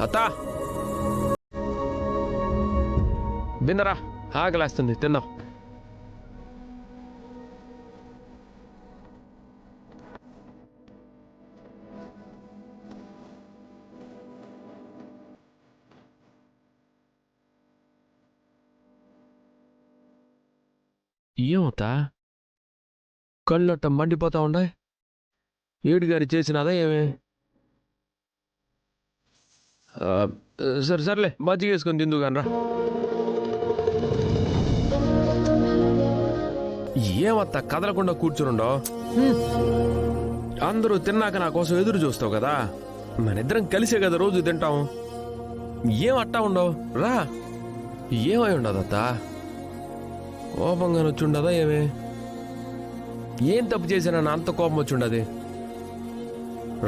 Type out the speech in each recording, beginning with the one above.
అత్తా విన్నరా, ఆకలేస్తుంది, తిన్నాం. ఏమవుతా కళ్ళట్ట మండిపోతా ఉండాయి. ఏడుగారి చేసినదా ఏమే? సర్లే మజ్జిగ వేసుకొని తిందు కానరా. ఏమత్తా కదలకుండా కూర్చునుండో? అందరూ తిన్నాక నా కోసం ఎదురు చూస్తావు కదా, మనిద్దరం కలిసే కదా రోజు తింటాం. ఏం అట్టా ఉండవు? రా. ఏమై ఉండదత్తా? కోపంగా వచ్చుండదా ఏమే? ఏం తప్పు చేసినా నా అంత కోపం వచ్చుండది?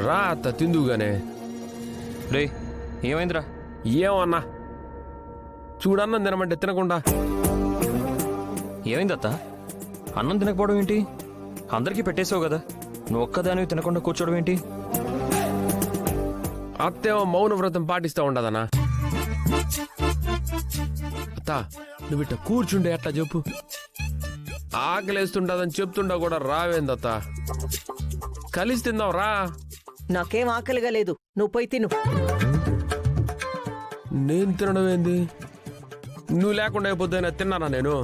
రా అత్త తిందుగానే. రే ఏమైందిరా? ఏమన్నా చూడన్నం తినమంటే తినకుండా. ఏమైందత్తా? అన్నం తినకపోవడం ఏంటి? అందరికీ పెట్టేసావు కదా, నువ్వు ఒక్కదానివి తినకుండా కూర్చోవడం ఏంటి? అత్తేమో మౌన వ్రతం పాటిస్తా ఉండదన్నా. అత్త నువ్వు ఇట్ట కూర్చుండే అట్లా చెప్పు. ఆకలేస్తుండదని చెప్తుండా కూడా రావేందత్త? కలిసి తిందాం రా. నాకేం ఆకలిగా లేదు, నువ్వు పోయి తిను. నేను తినడం ఏంది? నువ్వు లేకుండా అయిపోద్దైనా తిన్నానా నేను?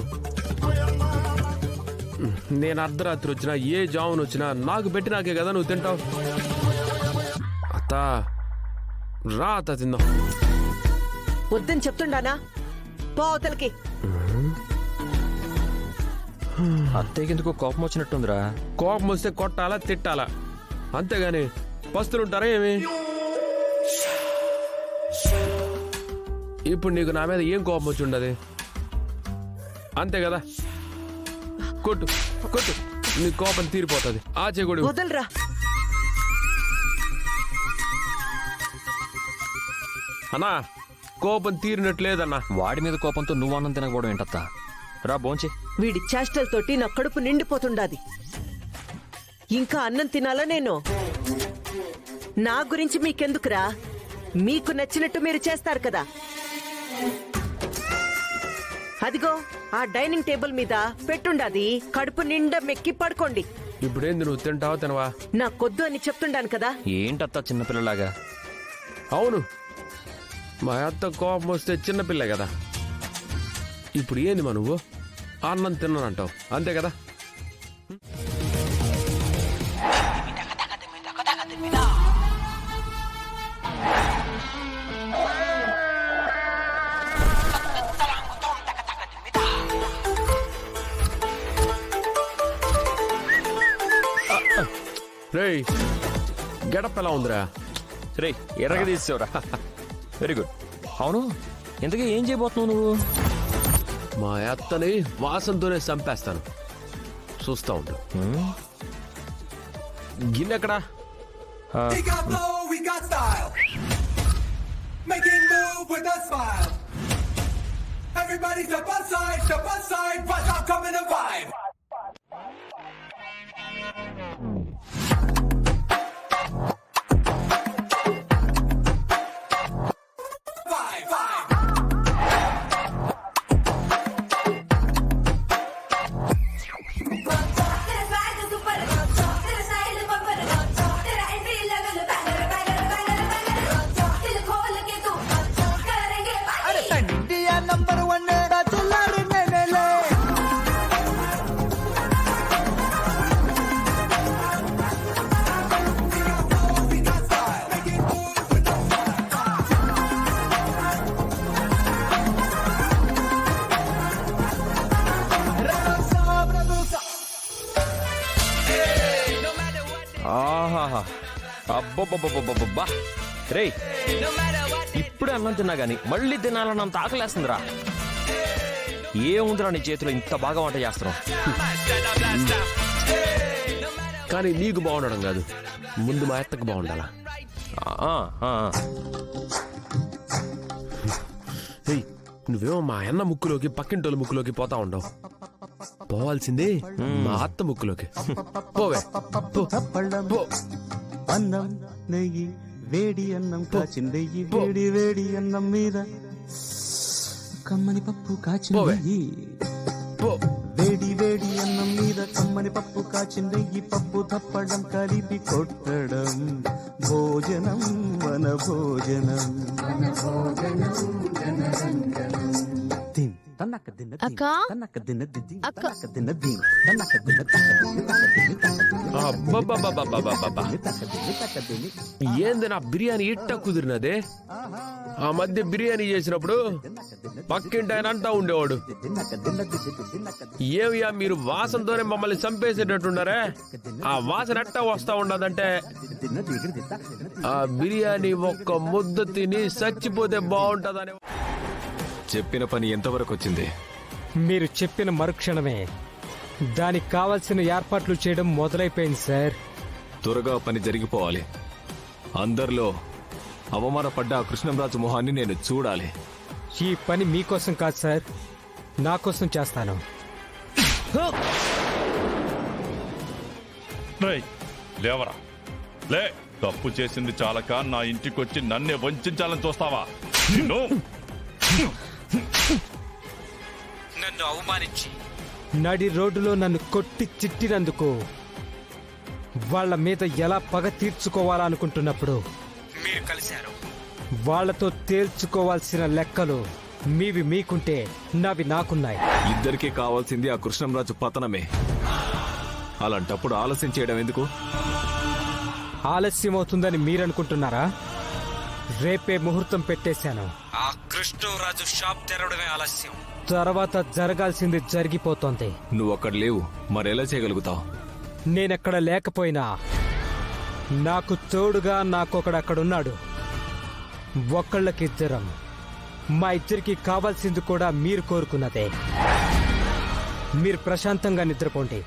నేను అర్ధరాత్రి వచ్చినా ఏ జామును వచ్చినా నాకు పెట్టినాకే కదా నువ్వు తింటావు. అత్త రా అత్త తిందాం. వద్దని చెప్తుండానా? పో అవతలకి. అత్తయ్యకెందుకో కోపం వచ్చినట్టుందిరా. కోపం వస్తే కొట్టాలా తిట్టాలా, అంతేగాని పస్తులుంటారా ఏమి? ఇప్పుడు నీకు నా మీద ఏం కోపం వచ్చి ఉండదు? అంతే కదా, కొట్టు కొట్టు, నీ కోపం తీరిపోతుంది. ఆచేగుడి వదలరా. అన్నా కోపం తీరినట్లేదన్నా. వాడి మీద కోపంతో నువ్వు అన్నం తినకపోవడం ఏంటత్తా? రా భోంచే. వీడి చేష్టలతోటి నా కడుపు నిండిపోతుండాది. ఇంకా అన్నం తినాలా నేను? నా గురించి మీకెందుకురా? మీకు నచ్చినట్టు మీరు చేస్తారు కదా. అదిగో ఆ డైనింగ్ టేబుల్ మీద పెట్టుండాది, కడుపు నిండా మెక్కి పడుకోండి. ఇప్పుడేంది నువ్వు తింటావా తినవా? నాకొద్దు అని చెప్తుండాను కదా. ఏంటత్తా చిన్నపిల్లలాగా? అవును, మా అత్త కోపం వస్తే చిన్నపిల్ల కదా. ఇప్పుడు ఏంది మా నువ్వు అన్నం తిన్నానంటావు, అంతే కదా? రేయ్ గడప ఎలా ఉందిరా? రే ఎర్రగా తీసేవరా. Very good. అవును, ఇంతకీ ఏం చేయబోతున్నావు నువ్వు? మా అత్తని వాసనతోనే చంపేస్తాను, చూస్తా ఉండు. గిన్నెక్కడా? We got flow, we got style. Making move with a smile. Everybody step aside, watch out, come in a vibe. ఆహాహా, అబ్బబ్బబ్బబ్బబ్బా. రే ఇప్పుడే అన్నం తిన్నా గాని మళ్ళీ తినాలన్నంత ఆకలేస్తుందిరా. ఏముందిరా నీ చేతిలో ఇంత బాగా వంట చేస్తున్నావు? కానీ నీకు బాగుండడం కాదు, ముందు మా అత్తకు బాగుండాలా. నువ్వేమో మా అన్న ముక్కులోకి పక్కింటోళ్ళ ముక్కులోకి పోతా ఉండవు. పోవాల్సిందే మా అత్త ముక్కులోకి. పోవే పో. అన్నం నెయ్యి వేడి అన్నం కాచిందెయ్యి వేడి వేడి అన్నం మీద కమ్మని పప్పు కాచిందెయ్యి పో. వేడి వేడి అన్నం మీద కమ్మని పప్పు కాచిందెయ్యి పప్పు తప్పడం కలిపి కొట్టడం భోజనం వన భోజనం తిన్ తన్నక దిన్న దిన్, అక్కా? తన్నక దిన్న దిద్ది, అక్క. తన్నక దిన్న దిన్, తన్నక దిన్న తక్క దిన్న తక్క దిన్న తక్క దిన్న అబ్బబ్బబ్బబ్బబ్బబ్బబ్బ. తక్క దిన్న ఏంది నా బిర్యానీ ఇట్ట కుదిరినదే? ఆ మధ్య బిర్యానీ చేసినప్పుడు పక్కింటి ఆయన అంటా ఉండేవాడు, ఏమియా మీరు వాసనతోనే మమ్మల్ని చంపేసేటట్టున్నారే, ఆ వాసన ఎట్టా వస్తా ఉండదంటే ఆ బిర్యానీ ఒక్క ముద్ద తిని చచ్చిపోతే బాగుంటదని. చెప్పిన పని ఎంతవరకు వచ్చింది? మీరు చెప్పిన మరుక్షణమే దానికి కావలసిన ఏర్పాట్లు చేయడం మొదలైపోయింది సార్. త్వరగా పని జరిగిపోవాలి. అందరిలో అవమానపడ్డ ఆ కృష్ణంరాజు మొహాన్ని నేను చూడాలి. ఈ పని మీకోసం కాదు సార్, నా కోసం చేస్తాను. రేయ్, లేవరా లే. తప్పు చేసింది చాలక నా ఇంటికొచ్చి నన్నే వంచాలని చూస్తావా? నిన్ను నన్ను అవమానించి నడి రోడ్డులో నన్ను కొట్టి చిట్టినందుకు వాళ్ళ మీద ఎలా పగ తీర్చుకోవాలనుకుంటున్నప్పుడు మీరు కలిశారు. వాళ్లతో తేల్చుకోవాల్సిన లెక్కలు మీవి మీకుంటే నావి నాకున్నాయి. ఇద్దరికీ కావాల్సింది ఆ కృష్ణంరాజు పతనమే. అలాంటప్పుడు ఆలస్యం చేయడం ఎందుకు? ఆలస్యం అవుతుందని మీరనుకుంటున్నారా? రేపే ముహూర్తం పెట్టేశాను. ఆ కృష్ణరాజు షాప్ తెరవడమే ఆలస్యం. తర్వాత జరగాల్సింది జరిగిపోతోంది. నువ్వు అక్కడ లేవు, మరెలా చేయగలుగుతావు? నేనెక్కడ లేకపోయినా నాకు తోడుగా నాకొకడక్కడున్నాడు. ఒకళ్ళకిద్దరం. మా ఇద్దరికి కావాల్సింది కూడా మీరు కోరుకున్నదే. మీరు ప్రశాంతంగా నిద్రపోండి.